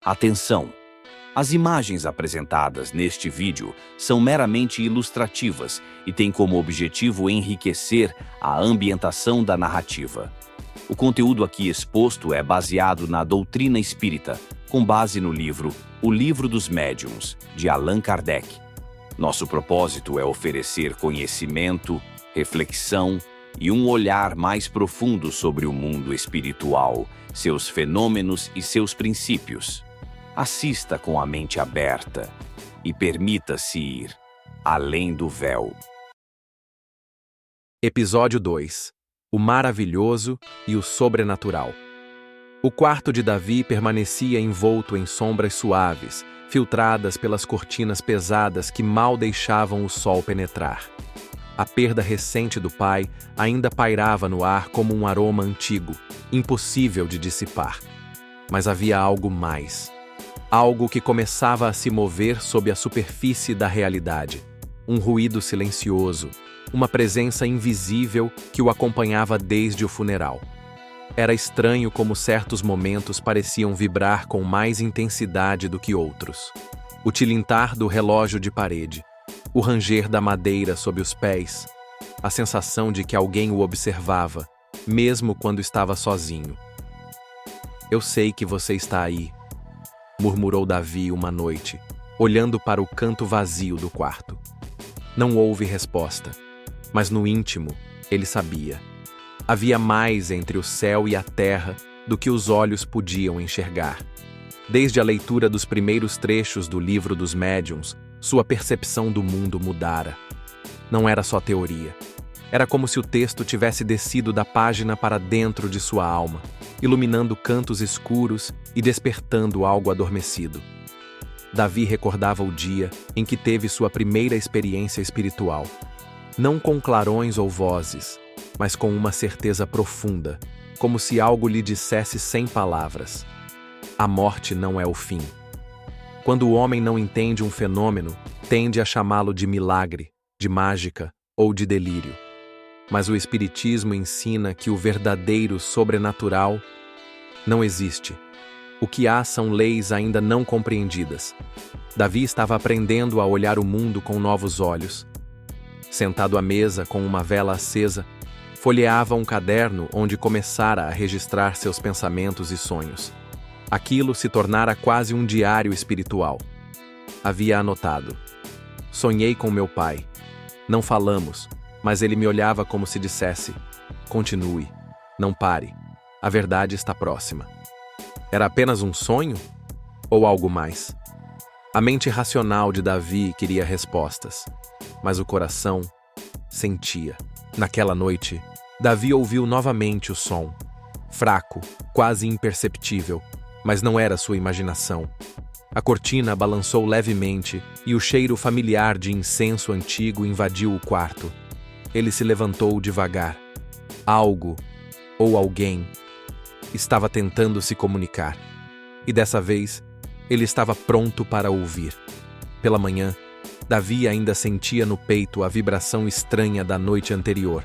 Atenção! As imagens apresentadas neste vídeo são meramente ilustrativas e têm como objetivo enriquecer a ambientação da narrativa. O conteúdo aqui exposto é baseado na doutrina espírita, com base no livro O Livro dos Médiuns, de Allan Kardec. Nosso propósito é oferecer conhecimento, reflexão e um olhar mais profundo sobre o mundo espiritual, seus fenômenos e seus princípios. Assista com a mente aberta e permita-se ir além do véu. Episódio 2: O maravilhoso e o sobrenatural. O quarto de Davi permanecia envolto em sombras suaves, filtradas pelas cortinas pesadas que mal deixavam o sol penetrar. A perda recente do pai ainda pairava no ar como um aroma antigo, impossível de dissipar. Mas havia algo mais. Algo que começava a se mover sob a superfície da realidade. Um ruído silencioso, uma presença invisível que o acompanhava desde o funeral. Era estranho como certos momentos pareciam vibrar com mais intensidade do que outros. O tilintar do relógio de parede, o ranger da madeira sob os pés, a sensação de que alguém o observava, mesmo quando estava sozinho. "Eu sei que você está aí", murmurou Davi uma noite, olhando para o canto vazio do quarto. Não houve resposta, mas no íntimo ele sabia. Havia mais entre o céu e a terra do que os olhos podiam enxergar. Desde a leitura dos primeiros trechos do Livro dos Médiuns, sua percepção do mundo mudara. Não era só teoria. Era como se o texto tivesse descido da página para dentro de sua alma, iluminando cantos escuros e despertando algo adormecido. Davi recordava o dia em que teve sua primeira experiência espiritual. Não com clarões ou vozes, mas com uma certeza profunda, como se algo lhe dissesse sem palavras: a morte não é o fim. Quando o homem não entende um fenômeno, tende a chamá-lo de milagre, de mágica ou de delírio. Mas o Espiritismo ensina que o verdadeiro sobrenatural não existe. O que há são leis ainda não compreendidas. Davi estava aprendendo a olhar o mundo com novos olhos. Sentado à mesa com uma vela acesa, folheava um caderno onde começara a registrar seus pensamentos e sonhos. Aquilo se tornara quase um diário espiritual. Havia anotado: "Sonhei com meu pai. Não falamos, mas ele me olhava como se dissesse: continue, não pare, a verdade está próxima." Era apenas um sonho? Ou algo mais? A mente racional de Davi queria respostas, mas o coração sentia. Naquela noite, Davi ouviu novamente o som. Fraco, quase imperceptível, mas não era sua imaginação. A cortina balançou levemente e o cheiro familiar de incenso antigo invadiu o quarto. Ele se levantou devagar. Algo, ou alguém, estava tentando se comunicar. E dessa vez, ele estava pronto para ouvir. Pela manhã, Davi ainda sentia no peito a vibração estranha da noite anterior.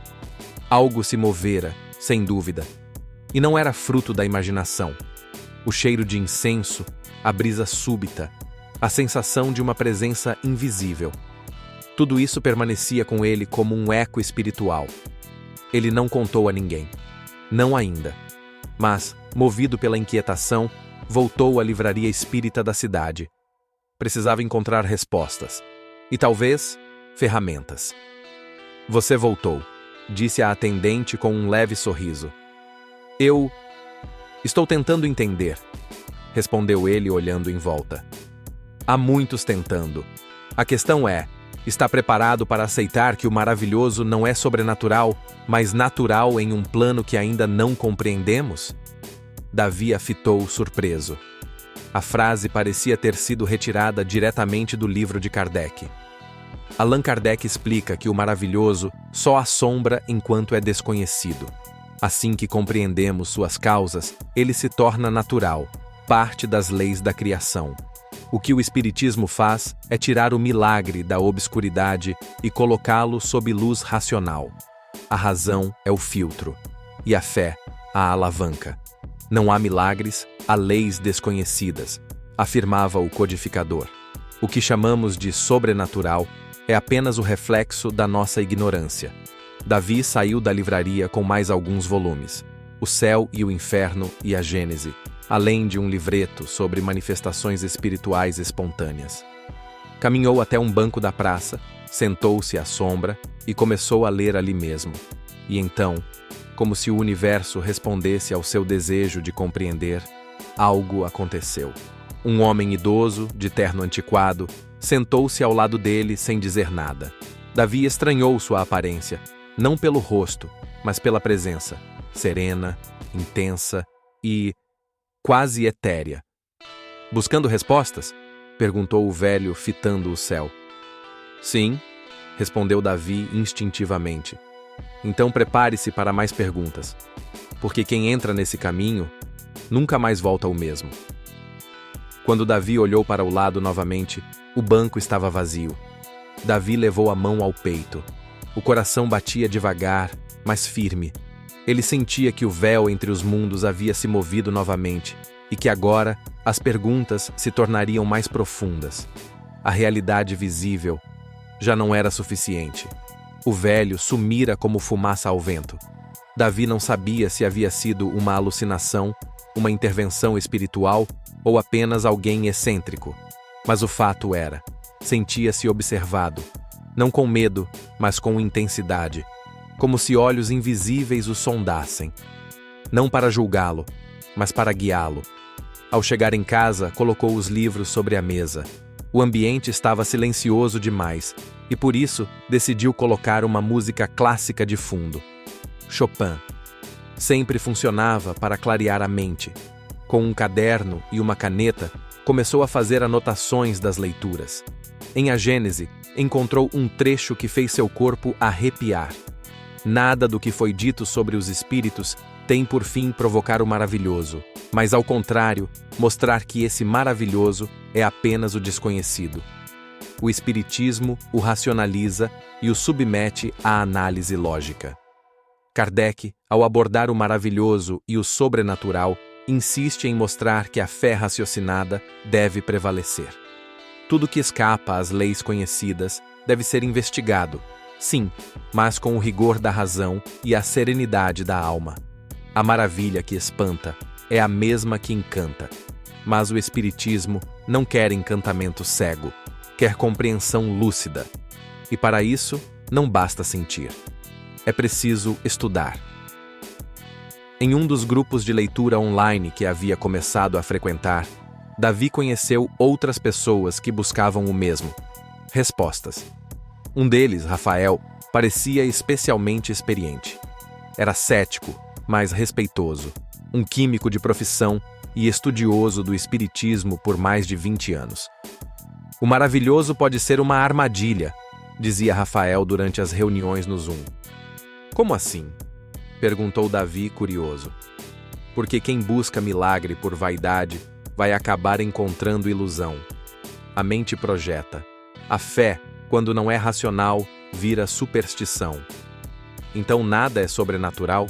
Algo se movera, sem dúvida. E não era fruto da imaginação. O cheiro de incenso, a brisa súbita, a sensação de uma presença invisível. Tudo isso permanecia com ele como um eco espiritual. Ele não contou a ninguém. Não ainda. Mas, movido pela inquietação, voltou à livraria espírita da cidade. Precisava encontrar respostas. E talvez, ferramentas. "Você voltou", disse a atendente com um leve sorriso. "Eu estou tentando entender", respondeu ele olhando em volta. "Há muitos tentando. A questão é, está preparado para aceitar que o maravilhoso não é sobrenatural, mas natural em um plano que ainda não compreendemos?" Davi a fitou surpreso. A frase parecia ter sido retirada diretamente do livro de Kardec. Allan Kardec explica que o maravilhoso só assombra enquanto é desconhecido. Assim que compreendemos suas causas, ele se torna natural, parte das leis da criação. O que o Espiritismo faz é tirar o milagre da obscuridade e colocá-lo sob luz racional. A razão é o filtro, e a fé, a alavanca. Não há milagres, há leis desconhecidas. afirmava o codificador. O que chamamos de sobrenatural é apenas o reflexo da nossa ignorância. Davi saiu da livraria com mais alguns volumes, O Céu e o Inferno e a Gênese, além de um livreto sobre manifestações espirituais espontâneas. Caminhou até um banco da praça, sentou-se à sombra e começou a ler ali mesmo. E então, como se o universo respondesse ao seu desejo de compreender, algo aconteceu. Um homem idoso, de terno antiquado, sentou-se ao lado dele sem dizer nada. Davi estranhou sua aparência, não pelo rosto, mas pela presença, serena, intensa e quase etérea. Buscando respostas? Perguntou o velho, fitando o céu. Sim, respondeu Davi instintivamente. Então prepare-se para mais perguntas, porque quem entra nesse caminho nunca mais volta o mesmo. Quando Davi olhou para o lado novamente, o banco estava vazio. Davi levou a mão ao peito. O coração batia devagar, mas firme. Ele sentia que o véu entre os mundos havia se movido novamente e que agora as perguntas se tornariam mais profundas. A realidade visível já não era suficiente. O velho sumira como fumaça ao vento. Davi não sabia se havia sido uma alucinação, uma intervenção espiritual ou apenas alguém excêntrico. Mas o fato era, sentia-se observado, não com medo, mas com intensidade, como se olhos invisíveis o sondassem. Não para julgá-lo, mas para guiá-lo. Ao chegar em casa, colocou os livros sobre a mesa. O ambiente estava silencioso demais, e por isso decidiu colocar uma música clássica de fundo. Chopin. Sempre funcionava para clarear a mente. Com um caderno e uma caneta, começou a fazer anotações das leituras. Em A Gênese, encontrou um trecho que fez seu corpo arrepiar. Nada do que foi dito sobre os espíritos tem por fim provocar o maravilhoso, mas ao contrário, mostrar que esse maravilhoso é apenas o desconhecido. O espiritismo o racionaliza e o submete à análise lógica. Kardec, ao abordar o maravilhoso e o sobrenatural, insiste em mostrar que a fé raciocinada deve prevalecer. Tudo que escapa às leis conhecidas deve ser investigado, sim, mas com o rigor da razão e a serenidade da alma. A maravilha que espanta é a mesma que encanta, mas o espiritismo não quer encantamento cego, quer compreensão lúcida. E para isso, não basta sentir. É preciso estudar. Em um dos grupos de leitura online que havia começado a frequentar, Davi conheceu outras pessoas que buscavam o mesmo: respostas. Um deles, Rafael, parecia especialmente experiente. Era cético, mas respeitoso, um químico de profissão e estudioso do espiritismo por mais de 20 anos. O maravilhoso pode ser uma armadilha, dizia Rafael durante as reuniões no Zoom. Como assim? Perguntou Davi, curioso. Porque quem busca milagre por vaidade vai acabar encontrando ilusão. A mente projeta. A fé, quando não é racional, vira superstição. Então nada é sobrenatural?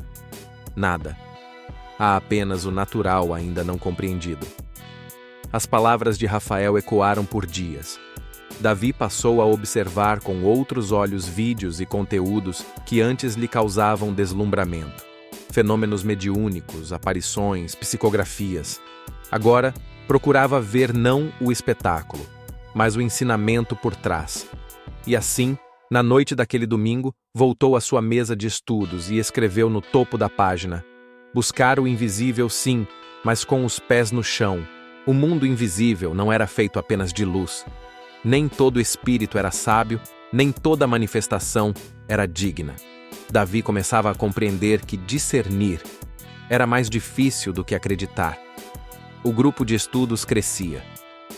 Nada. Há apenas o natural ainda não compreendido. As palavras de Rafael ecoaram por dias. Davi passou a observar com outros olhos vídeos e conteúdos que antes lhe causavam deslumbramento. Fenômenos mediúnicos, aparições, psicografias. Agora, procurava ver não o espetáculo, mas o ensinamento por trás. E assim, na noite daquele domingo, voltou à sua mesa de estudos e escreveu no topo da página: buscar o invisível, sim, mas com os pés no chão. O mundo invisível não era feito apenas de luz. Nem todo espírito era sábio, nem toda manifestação era digna. Davi começava a compreender que discernir era mais difícil do que acreditar. O grupo de estudos crescia.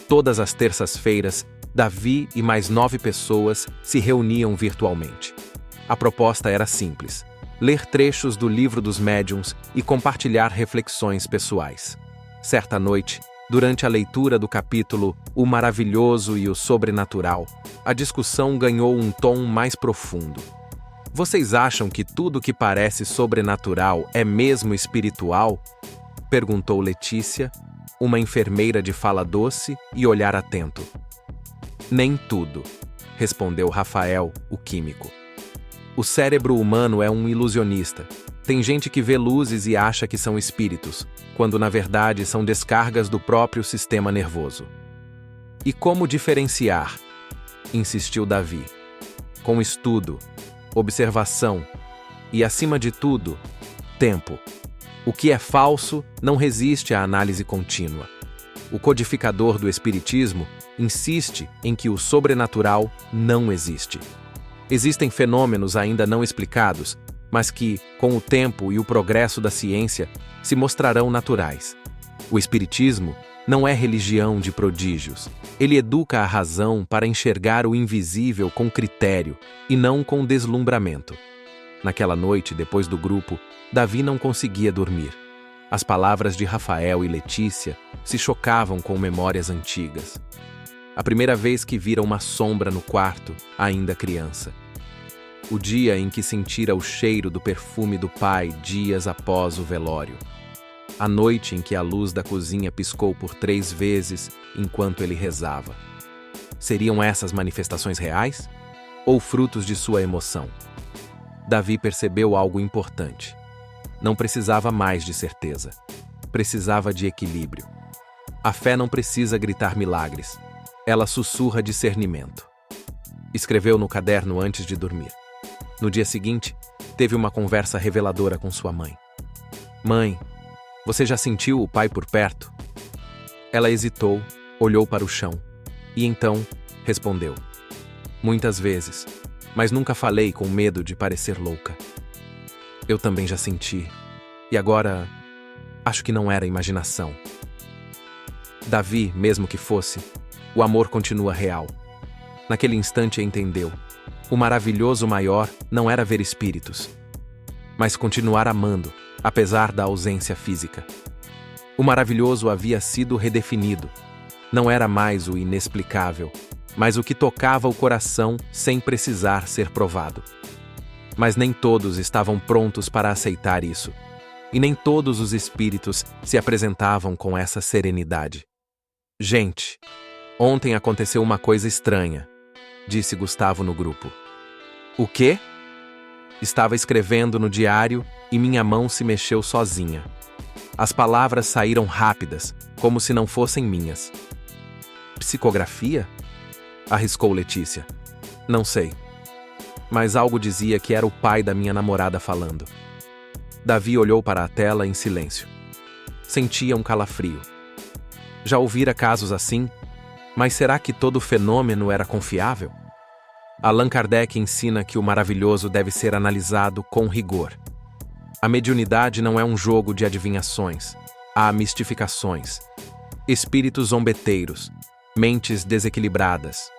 Todas as terças-feiras, Davi e mais 9 pessoas se reuniam virtualmente. A proposta era simples: ler trechos do Livro dos Médiuns e compartilhar reflexões pessoais. Certa noite, durante a leitura do capítulo O Maravilhoso e o Sobrenatural, a discussão ganhou um tom mais profundo. Vocês acham que tudo que parece sobrenatural é mesmo espiritual? Perguntou Letícia, uma enfermeira de fala doce e olhar atento. Nem tudo, respondeu Rafael, o químico. O cérebro humano é um ilusionista. Tem gente que vê luzes e acha que são espíritos, quando na verdade são descargas do próprio sistema nervoso. E como diferenciar? Insistiu Davi. Com estudo, observação e, acima de tudo, tempo. O que é falso não resiste à análise contínua. O codificador do espiritismo insiste em que o sobrenatural não existe. Existem fenômenos ainda não explicados, mas que, com o tempo e o progresso da ciência, se mostrarão naturais. O espiritismo não é religião de prodígios. Ele educa a razão para enxergar o invisível com critério e não com deslumbramento. Naquela noite, depois do grupo, Davi não conseguia dormir. As palavras de Rafael e Letícia se chocavam com memórias antigas. A primeira vez que vira uma sombra no quarto, ainda criança. O dia em que sentira o cheiro do perfume do pai dias após o velório. A noite em que a luz da cozinha piscou por 3 vezes enquanto ele rezava. Seriam essas manifestações reais? Ou frutos de sua emoção? Davi percebeu algo importante. Não precisava mais de certeza. Precisava de equilíbrio. A fé não precisa gritar milagres. Ela sussurra discernimento. Escreveu no caderno antes de dormir. No dia seguinte, teve uma conversa reveladora com sua mãe. Mãe, você já sentiu o pai por perto? Ela hesitou, olhou para o chão e então respondeu. Muitas vezes, mas nunca falei com medo de parecer louca. Eu também já senti, e agora acho que não era imaginação. Davi, mesmo que fosse, o amor continua real. Naquele instante entendeu. O maravilhoso maior não era ver espíritos, mas continuar amando, apesar da ausência física. O maravilhoso havia sido redefinido. Não era mais o inexplicável, mas o que tocava o coração sem precisar ser provado. Mas nem todos estavam prontos para aceitar isso. E nem todos os espíritos se apresentavam com essa serenidade. Gente, ontem aconteceu uma coisa estranha, disse Gustavo no grupo. O quê? Estava escrevendo no diário e minha mão se mexeu sozinha. As palavras saíram rápidas, como se não fossem minhas. Psicografia? Arriscou Letícia. Não sei. Mas algo dizia que era o pai da minha namorada falando. Davi olhou para a tela em silêncio. Sentia um calafrio. Já ouvira casos assim? Mas será que todo fenômeno era confiável? Allan Kardec ensina que o maravilhoso deve ser analisado com rigor. A mediunidade não é um jogo de adivinhações. Há mistificações. Espíritos zombeteiros, mentes desequilibradas.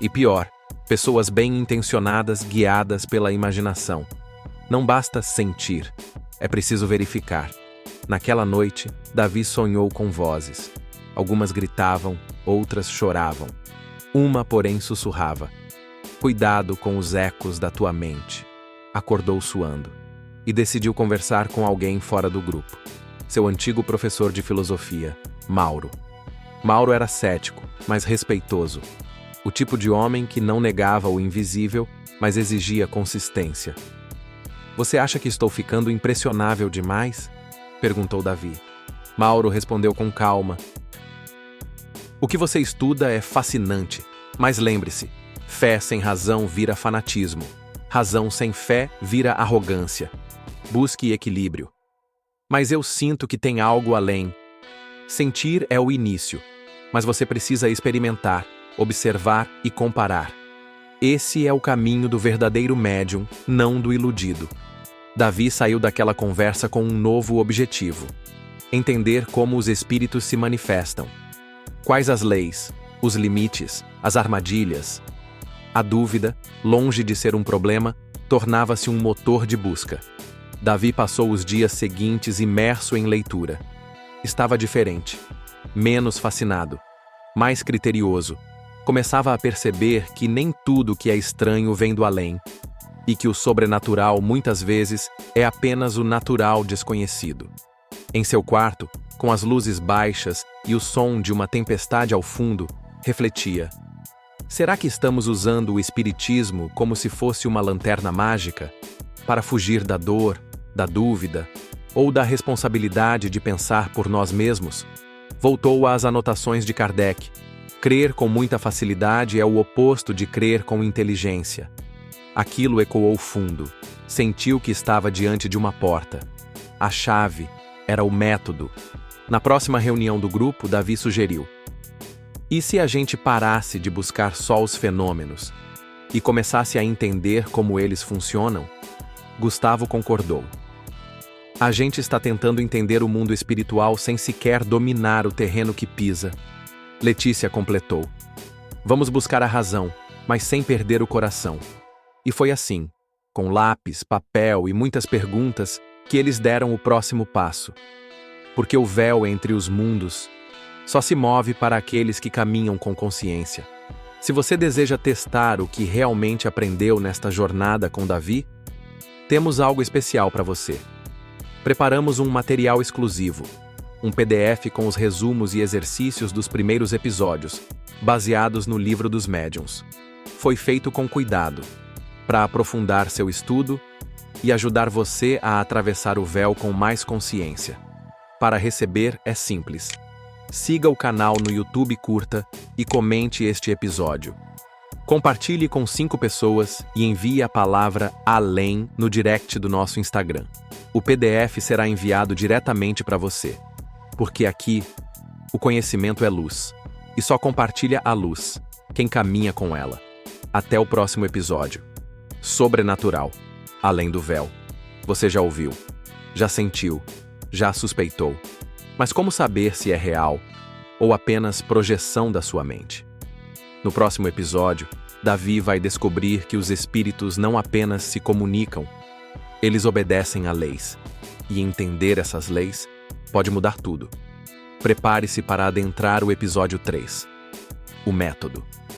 E pior, pessoas bem-intencionadas guiadas pela imaginação. Não basta sentir, é preciso verificar. Naquela noite, Davi sonhou com vozes. Algumas gritavam, outras choravam. Uma, porém, sussurrava. Cuidado com os ecos da tua mente. Acordou suando. E decidiu conversar com alguém fora do grupo. Seu antigo professor de filosofia, Mauro. Mauro era cético, mas respeitoso. O tipo de homem que não negava o invisível, mas exigia consistência. Você acha que estou ficando impressionável demais? Perguntou Davi. Mauro respondeu com calma. O que você estuda é fascinante, mas lembre-se, fé sem razão vira fanatismo. Razão sem fé vira arrogância. Busque equilíbrio. Mas eu sinto que tem algo além. Sentir é o início, mas você precisa experimentar, observar e comparar. Esse é o caminho do verdadeiro médium, não do iludido. Davi saiu daquela conversa com um novo objetivo: entender como os espíritos se manifestam. Quais as leis, os limites, as armadilhas. A dúvida, longe de ser um problema, tornava-se um motor de busca. Davi passou os dias seguintes imerso em leitura. Estava diferente, menos fascinado, mais criterioso. Começava a perceber que nem tudo que é estranho vem do além, e que o sobrenatural, muitas vezes, é apenas o natural desconhecido. Em seu quarto, com as luzes baixas e o som de uma tempestade ao fundo, refletia: será que estamos usando o espiritismo como se fosse uma lanterna mágica para fugir da dor, da dúvida ou da responsabilidade de pensar por nós mesmos? Voltou às anotações de Kardec. Crer com muita facilidade é o oposto de crer com inteligência. Aquilo ecoou fundo. Sentiu que estava diante de uma porta. A chave era o método. Na próxima reunião do grupo, Davi sugeriu: e se a gente parasse de buscar só os fenômenos e começasse a entender como eles funcionam? Gustavo concordou. A gente está tentando entender o mundo espiritual sem sequer dominar o terreno que pisa. Letícia completou. Vamos buscar a razão, mas sem perder o coração. E foi assim, com lápis, papel e muitas perguntas, que eles deram o próximo passo. Porque o véu entre os mundos só se move para aqueles que caminham com consciência. Se você deseja testar o que realmente aprendeu nesta jornada com Davi, temos algo especial para você. Preparamos um material exclusivo, um PDF com os resumos e exercícios dos primeiros episódios, baseados no Livro dos Médiuns. Foi feito com cuidado, para aprofundar seu estudo e ajudar você a atravessar o véu com mais consciência. Para receber é simples. Siga o canal no YouTube, curta e comente este episódio. Compartilhe com 5 pessoas e envie a palavra ALEM no direct do nosso Instagram. O PDF será enviado diretamente para você. Porque aqui, o conhecimento é luz. E só compartilha a luz quem caminha com ela. Até o próximo episódio. Sobrenatural. Além do véu. Você já ouviu, já sentiu, já suspeitou. Mas como saber se é real ou apenas projeção da sua mente? No próximo episódio, Davi vai descobrir que os espíritos não apenas se comunicam, eles obedecem a leis. E entender essas leis pode mudar tudo. Prepare-se para adentrar o episódio 3. O método.